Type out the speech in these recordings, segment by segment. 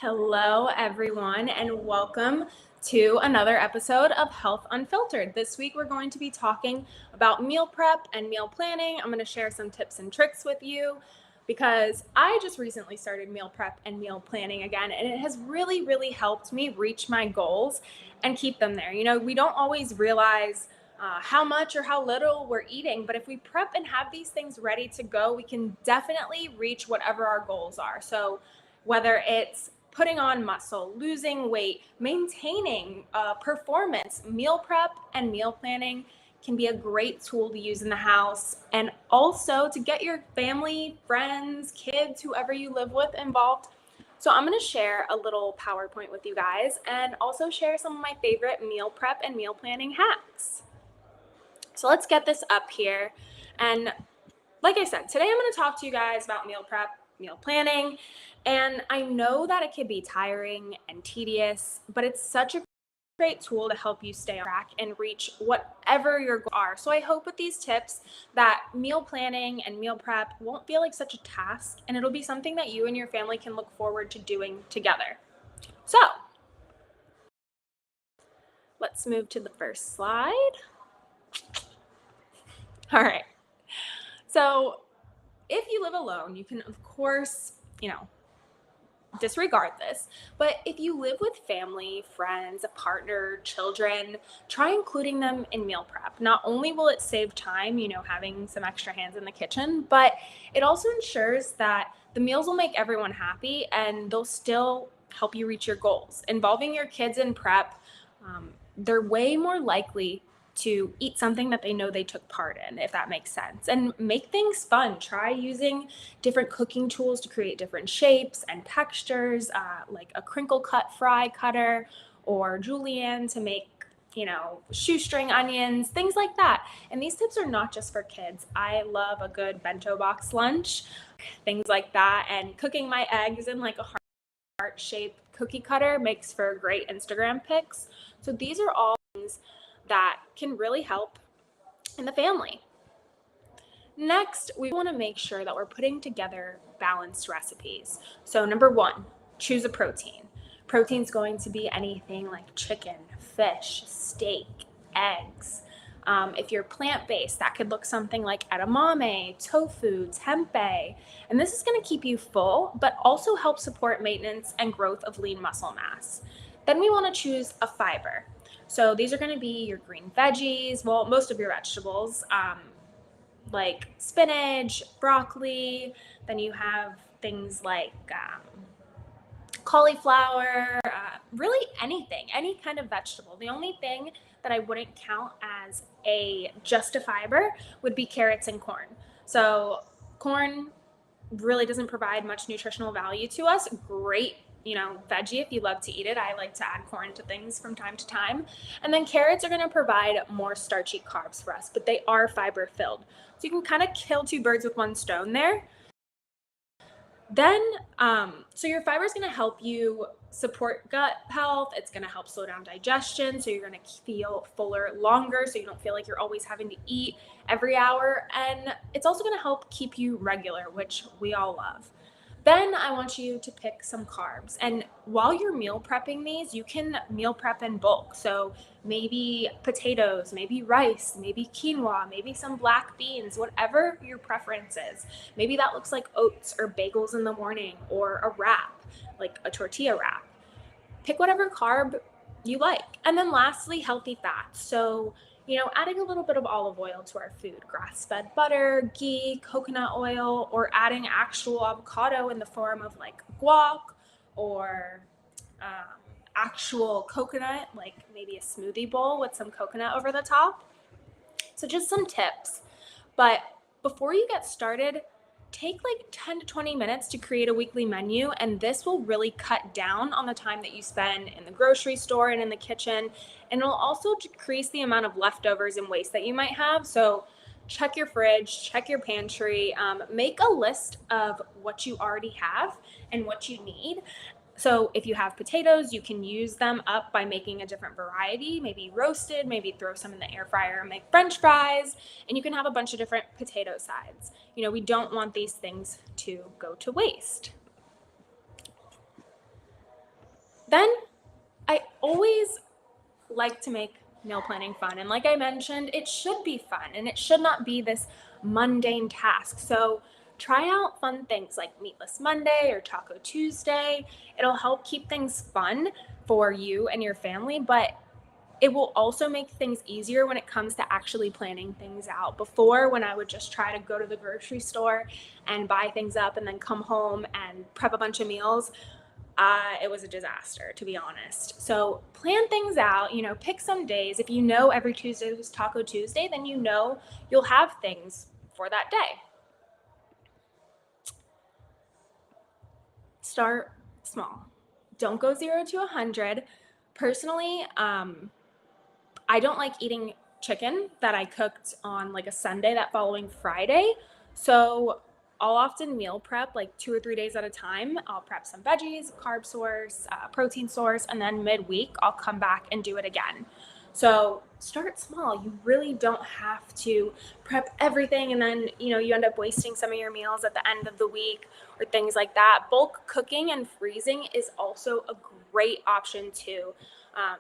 Hello, everyone, and welcome to another episode of Health Unfiltered. This week, we're going to be talking about meal prep and meal planning. I'm going to share some tips and tricks with you because I just recently started meal prep and meal planning again, and it has really helped me reach my goals and keep them there. We don't always realize how much or how little we're eating, but if we prep and have these things ready to go, we can definitely reach whatever our goals are. So whether it's putting on muscle, losing weight, maintaining performance, meal prep and meal planning can be a great tool to use in the house, and also to get your family, friends, kids, whoever you live with involved. So I'm going to share a little PowerPoint with you guys and also share some of my favorite meal prep and meal planning hacks. So let's get this up here. And like I said, today I'm going to talk to you guys about meal prep, meal planning, and I know that it can be tiring and tedious, but it's such a great tool to help you stay on track and reach whatever your goals are. So I hope with these tips that meal planning and meal prep won't feel like such a task, and it'll be something that you and your family can look forward to doing together. So let's move to the first slide. All right. So if you live alone, you can, of course, disregard this. But if you live with family, friends, a partner, children, try including them in meal prep. Not only will it save time, having some extra hands in the kitchen, but it also ensures that the meals will make everyone happy and they'll still help you reach your goals. Involving your kids in prep, they're way more likely to eat something that they know they took part in, if that makes sense. And make things fun. Try using different cooking tools to create different shapes and textures, like a crinkle cut fry cutter or julienne to make shoestring onions, things like that. And these tips are not just for kids. I love a good bento box lunch, things like that. And cooking my eggs in like a heart-shaped cookie cutter makes for great Instagram pics. So these are all things that can really help in the family. Next, we want to make sure that we're putting together balanced recipes. So number one, choose a protein. Protein's going to be anything like chicken, fish, steak, eggs. If you're plant-based, that could look something like edamame, tofu, tempeh. And this is going to keep you full, but also help support maintenance and growth of lean muscle mass. Then we want to choose a fiber. So these are going to be your green veggies, well, most of your vegetables, like spinach, broccoli. Then you have things like cauliflower, really anything, any kind of vegetable. The only thing that I wouldn't count as just a fiber would be carrots and corn. So corn really doesn't provide much nutritional value to us. Great, veggie if you love to eat it. I like to add corn to things from time to time. And then carrots are going to provide more starchy carbs for us, but they are fiber filled. So you can kind of kill two birds with one stone there. Then, so your fiber is going to help you support gut health. It's going to help slow down digestion. So you're going to feel fuller longer. So you don't feel like you're always having to eat every hour. And it's also going to help keep you regular, which we all love. Then I want you to pick some carbs. And while you're meal prepping these, you can meal prep in bulk. So maybe potatoes, maybe rice, maybe quinoa, maybe some black beans, whatever your preference is. Maybe that looks like oats or bagels in the morning, or a wrap, like a tortilla wrap. Pick whatever carb you like. And then lastly, healthy fats. So adding a little bit of olive oil to our food, grass-fed butter, ghee, coconut oil, or adding actual avocado in the form of like guac or actual coconut, like maybe a smoothie bowl with some coconut over the top. So just some tips. But before you get started, take like 10 to 20 minutes to create a weekly menu, and this will really cut down on the time that you spend in the grocery store and in the kitchen, and it'll also decrease the amount of leftovers and waste that you might have. So check your fridge, check your pantry, make a list of what you already have and what you need. So if you have potatoes, you can use them up by making a different variety, maybe roasted, maybe throw some in the air fryer and make French fries, and you can have a bunch of different potato sides. We don't want these things to go to waste. Then I always like to make meal planning fun. And like I mentioned, it should be fun and it should not be this mundane task. So try out fun things like Meatless Monday or Taco Tuesday. It'll help keep things fun for you and your family, but it will also make things easier when it comes to actually planning things out. Before, when I would just try to go to the grocery store and buy things up and then come home and prep a bunch of meals, it was a disaster, to be honest. So plan things out, pick some days. If you know every Tuesday was Taco Tuesday, then you'll have things for that day. Start small. Don't go 0 to 100. Personally, I don't like eating chicken that I cooked on like a Sunday that following Friday. So I'll often meal prep like 2 or 3 days at a time. I'll prep some veggies, carb source, protein source, and then midweek I'll come back and do it again. So start small. You really don't have to prep everything and then, you end up wasting some of your meals at the end of the week or things like that. Bulk cooking and freezing is also a great option too.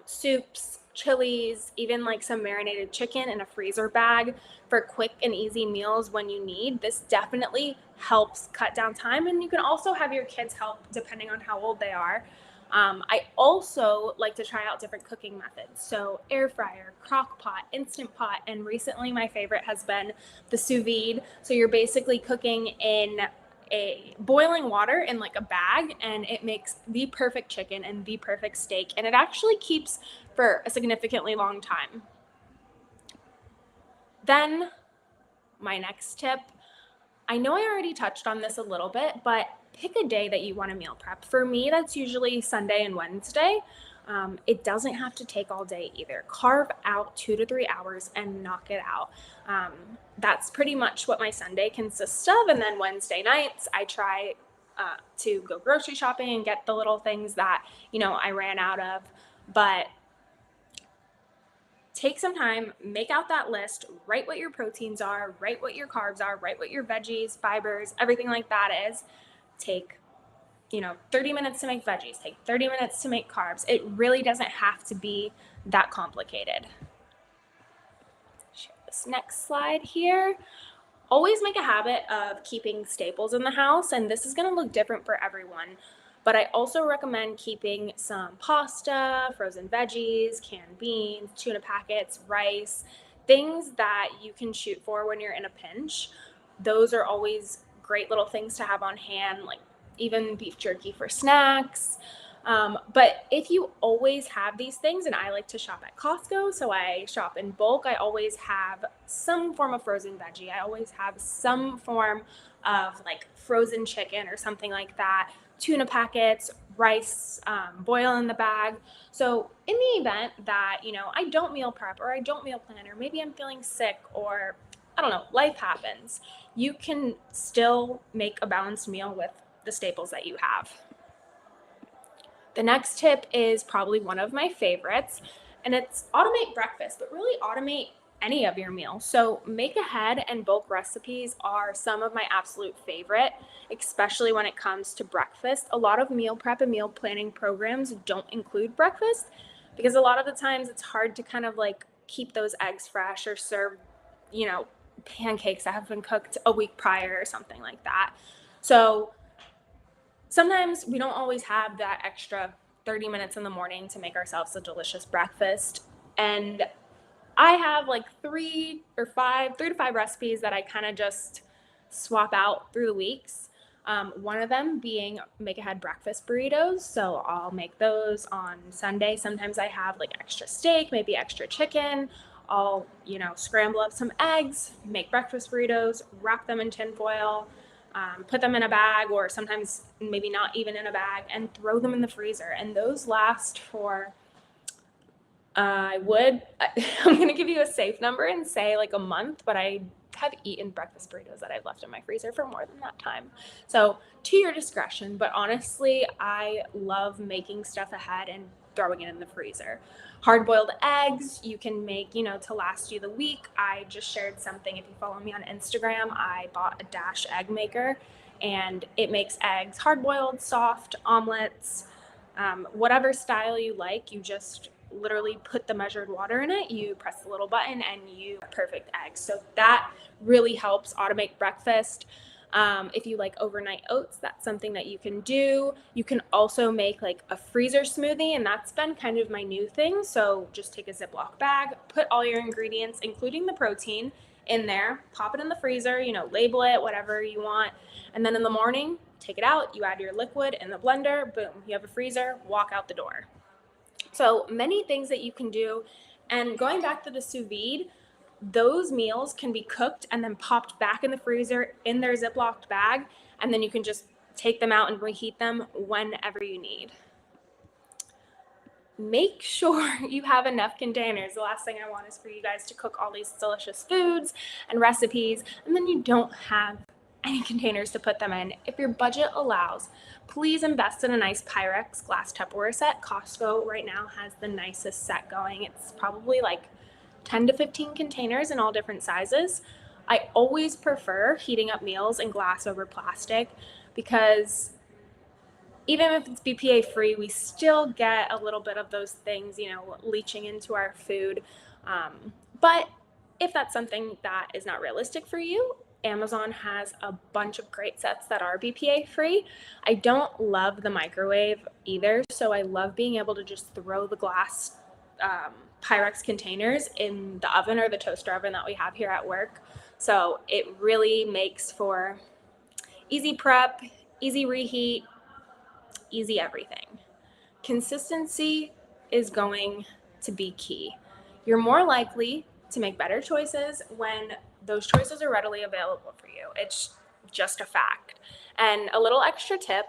Soups, chilies, even like some marinated chicken in a freezer bag for quick and easy meals when you need. This definitely helps cut down time, and you can also have your kids help depending on how old they are. I also like to try out different cooking methods. So air fryer, crock pot, instant pot, and recently my favorite has been the sous vide. So you're basically cooking in a boiling water in like a bag, and it makes the perfect chicken and the perfect steak, and it actually keeps for a significantly long time. Then my next tip, I know I already touched on this a little bit, but pick a day that you want to meal prep. For me, that's usually Sunday and Wednesday. It doesn't have to take all day either. Carve out 2 to 3 hours and knock it out. That's pretty much what my Sunday consists of. And then Wednesday nights, I try to go grocery shopping and get the little things that, I ran out of. But take some time, make out that list, write what your proteins are, write what your carbs are, write what your veggies, fibers, everything like that is. Take 30 minutes to make veggies, take 30 minutes to make carbs. It really doesn't have to be that complicated. Share this next slide here. Always make a habit of keeping staples in the house, and this is going to look different for everyone. But I also recommend keeping some pasta, frozen veggies, canned beans, tuna packets, rice, things that you can shoot for when you're in a pinch. Those are always great little things to have on hand, like even beef jerky for snacks. But if you always have these things, and I like to shop at Costco, so I shop in bulk, I always have some form of frozen veggie. I always have some form of like frozen chicken or something like that, tuna packets, rice, boil in the bag. So in the event that, I don't meal prep or I don't meal plan, or maybe I'm feeling sick, or I don't know, life happens, you can still make a balanced meal with the staples that you have. The next tip is probably one of my favorites, and it's automate breakfast, but really automate any of your meals. So make ahead and bulk recipes are some of my absolute favorite, especially when it comes to breakfast. A lot of meal prep and meal planning programs don't include breakfast because a lot of the times it's hard to kind of like keep those eggs fresh or serve, pancakes that have been cooked a week prior or something like that. So sometimes we don't always have that extra 30 minutes in the morning to make ourselves a delicious breakfast. And I have like 3 to 5 recipes that I kind of just swap out through the weeks. One of them being make ahead breakfast burritos. So I'll make those on Sunday. Sometimes I have like extra steak, maybe extra chicken. I'll, scramble up some eggs, make breakfast burritos, wrap them in tin foil, put them in a bag, or sometimes maybe not even in a bag, and throw them in the freezer. And those last for, I'm going to give you a safe number and say like a month, but I have eaten breakfast burritos that I've left in my freezer for more than that time. So to your discretion, but honestly, I love making stuff ahead and throwing it in the freezer. Hard-boiled eggs, you can make, to last you the week. I just shared something. If you follow me on Instagram, I bought a Dash egg maker, and it makes eggs hard-boiled, soft, omelets, Whatever style you like, you just literally put the measured water in it, you press the little button, and you perfect eggs. So that really helps automate breakfast. If you like overnight oats, that's something that you can do. You can also make like a freezer smoothie, and that's been kind of my new thing. So just take a Ziploc bag, put all your ingredients, including the protein, in there, pop it in the freezer, label it, whatever you want. And then in the morning, take it out, you add your liquid in the blender, boom, you have a freezer, walk out the door. So many things that you can do. And going back to the sous vide, those meals can be cooked and then popped back in the freezer in their Ziploc bag, and then you can just take them out and reheat them whenever you need. Make sure you have enough containers. The last thing I want is for you guys to cook all these delicious foods and recipes, and then you don't have any containers to put them in. If your budget allows, please invest in a nice Pyrex glass Tupperware set. Costco right now has the nicest set going. It's probably like 10 to 15 containers in all different sizes. I always prefer heating up meals in glass over plastic because even if it's BPA free, we still get a little bit of those things, leaching into our food. But if that's something that is not realistic for you, Amazon has a bunch of great sets that are BPA free. I don't love the microwave either, so I love being able to just throw the glass Pyrex containers in the oven or the toaster oven that we have here at work. So it really makes for easy prep, easy reheat, easy everything. Consistency is going to be key. You're more likely to make better choices when those choices are readily available for you. It's just a fact. And a little extra tip,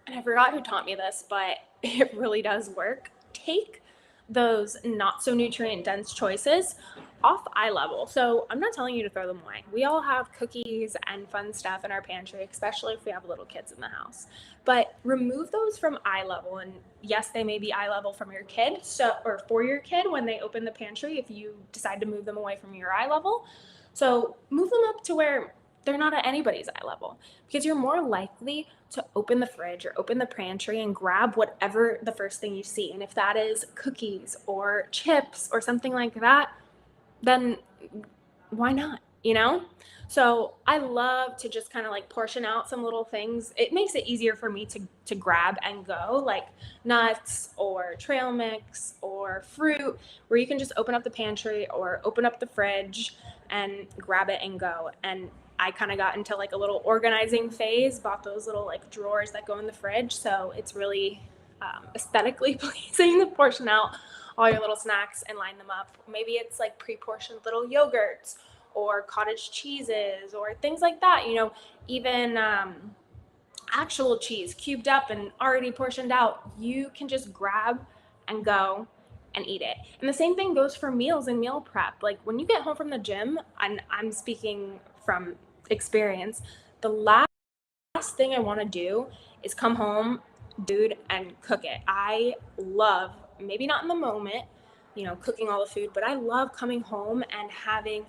and I forgot who taught me this, but it really does work. Take those not so nutrient dense choices off eye level. So I'm not telling you to throw them away. We all have cookies and fun stuff in our pantry, especially if we have little kids in the house. But remove those from eye level. And yes, they may be eye level from your kid, or for your kid when they open the pantry, if you decide to move them away from your eye level. So move them up to where they're not at anybody's eye level, because you're more likely to open the fridge or open the pantry and grab whatever the first thing you see. And if that is cookies or chips or something like that, then why not, So I love to just kind of like portion out some little things. It makes it easier for me to grab and go, like nuts or trail mix or fruit, where you can just open up the pantry or open up the fridge and grab it and go. And I kind of got into like a little organizing phase, bought those little like drawers that go in the fridge. So it's really aesthetically pleasing to portion out all your little snacks and line them up. Maybe it's like pre-portioned little yogurts or cottage cheeses or things like that, even actual cheese cubed up and already portioned out. You can just grab and go and eat it. And the same thing goes for meals and meal prep. Like when you get home from the gym, and I'm speaking from experience, the last thing I want to do is come home, dude, and cook it. I love, maybe not in the moment, cooking all the food, but I love coming home and having,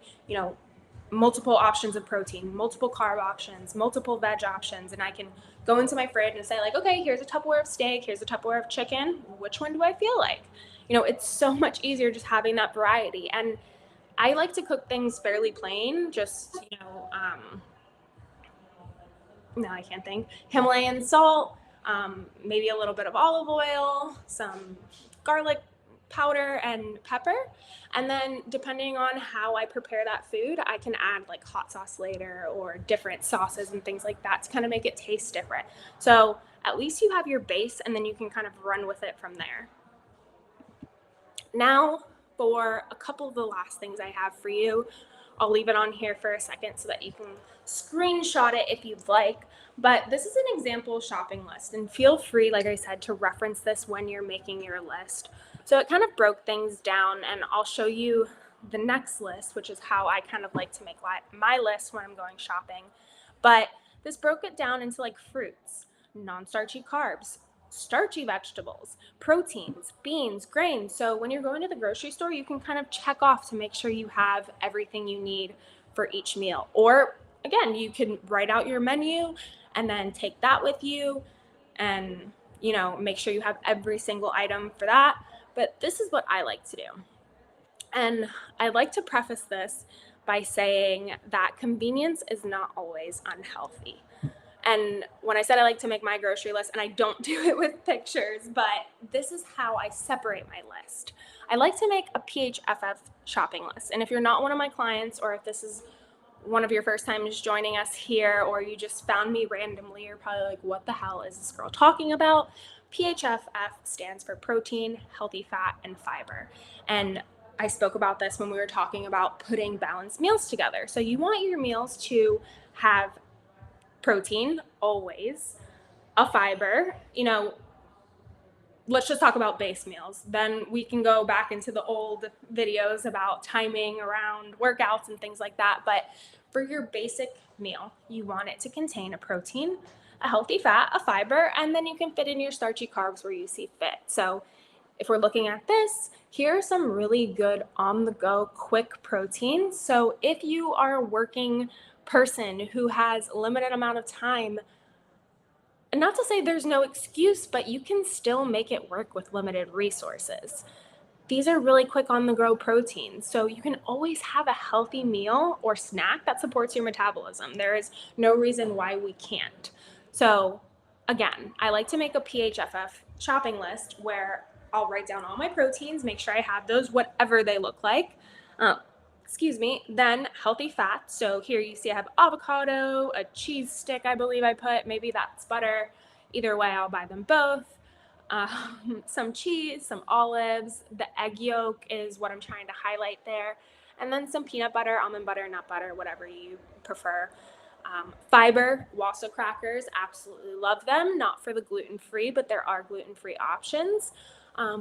multiple options of protein, multiple carb options, multiple veg options. And I can go into my fridge and say like, okay, here's a Tupperware of steak, here's a Tupperware of chicken. Which one do I feel like? It's so much easier just having that variety. And I like to cook things fairly plain, just, no, I can't think. Himalayan salt, maybe a little bit of olive oil, some garlic powder and pepper. And then depending on how I prepare that food, I can add like hot sauce later or different sauces and things like that to kind of make it taste different. So at least you have your base and then you can kind of run with it from there. Now for a couple of the last things I have for you. I'll leave it on here for a second so that you can screenshot it if you'd like. But this is an example shopping list, and feel free, like I said, to reference this when you're making your list. So it kind of broke things down, and I'll show you the next list, which is how I kind of like to make my list when I'm going shopping. But this broke it down into like fruits, non-starchy carbs, starchy vegetables, proteins, beans, grains. So when you're going to the grocery store, you can kind of check off to make sure you have everything you need for each meal. Or again, you can write out your menu and then take that with you and make sure you have every single item for that. But this is what I like to do. And I like to preface this by saying that convenience is not always unhealthy. And when I said I like to make my grocery list, and I don't do it with pictures, but this is how I separate my list. I like to make a PHFF shopping list. And if you're not one of my clients, or if this is one of your first times joining us here, or you just found me randomly, you're probably like, what the hell is this girl talking about? PHFF stands for protein, healthy fat, and fiber. And I spoke about this when we were talking about putting balanced meals together. So you want your meals to have protein, always, a fiber, let's just talk about base meals. Then we can go back into the old videos about timing around workouts and things like that. But for your basic meal, you want it to contain a protein, a healthy fat, a fiber, and then you can fit in your starchy carbs where you see fit. So if we're looking at this, here are some really good on-the-go quick proteins. So if you are a working person who has limited amount of time, and not to say there's no excuse, but you can still make it work with limited resources. These are really quick on the go proteins. So you can always have a healthy meal or snack that supports your metabolism. There is no reason why we can't. So again, I like to make a PHFF shopping list where I'll write down all my proteins, make sure I have those, whatever they look like. Then healthy fats. So here you see I have avocado, a cheese stick, I believe I put, maybe that's butter. Either way, I'll buy them both. Some cheese, some olives, the egg yolk is what I'm trying to highlight there. And then some peanut butter, almond butter, nut butter, whatever you prefer. Fiber, Wassa crackers, absolutely love them. Not for the gluten-free, but there are gluten-free options.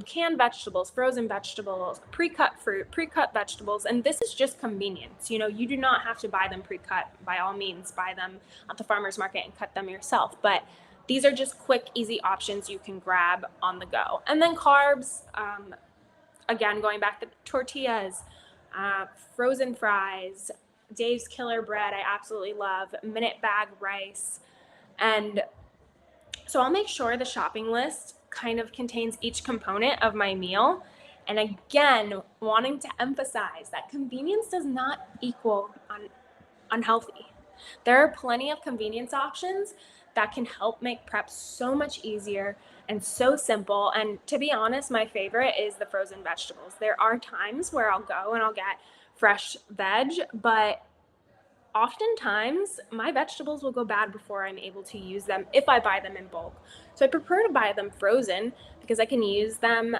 Canned vegetables, frozen vegetables, pre-cut fruit, pre-cut vegetables, and this is just convenience. You do not have to buy them pre-cut. By all means, buy them at the farmer's market and cut them yourself. But these are just quick, easy options you can grab on the go. And then carbs, again, going back to tortillas, frozen fries, Dave's Killer Bread, I absolutely love, minute bag rice. And so I'll make sure the shopping list kind of contains each component of my meal. And again, wanting to emphasize that convenience does not equal unhealthy. There are plenty of convenience options that can help make prep so much easier and so simple. And to be honest, my favorite is the frozen vegetables. There are times where I'll go and I'll get fresh veg, but oftentimes my vegetables will go bad before I'm able to use them if I buy them in bulk. So I prefer to buy them frozen because I can use them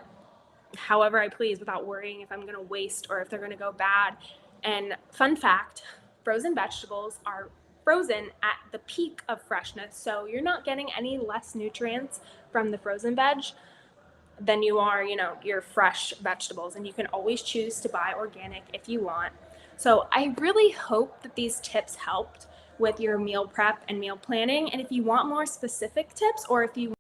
however I please without worrying if I'm going to waste or if they're going to go bad. And fun fact, frozen vegetables are frozen at the peak of freshness. So you're not getting any less nutrients from the frozen veg than you are, your fresh vegetables. And you can always choose to buy organic if you want. So I really hope that these tips helped with your meal prep and meal planning. And if you want more specific tips, or if you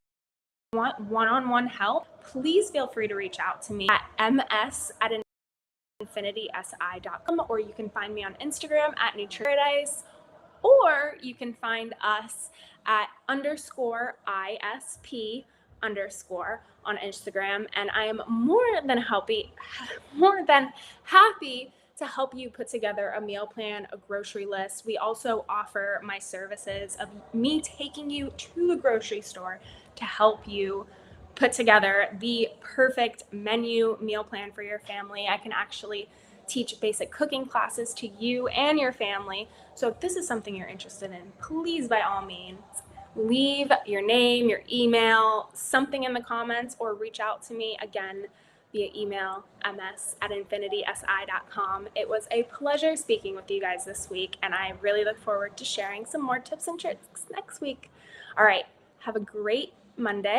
want one-on-one help, please feel free to reach out to me at ms@infinitysi.com, or you can find me on Instagram at NutriParadise, or you can find us at _ISP_ on Instagram. And I am more than happy to help you put together a meal plan, a grocery list. We also offer my services of me taking you to the grocery store to help you put together the perfect menu meal plan for your family. I can actually teach basic cooking classes to you and your family. So if this is something you're interested in, please, by all means, leave your name, your email, something in the comments, or reach out to me again via email, ms@infinitysi.com. It was a pleasure speaking with you guys this week, and I really look forward to sharing some more tips and tricks next week. All right, have a great Monday.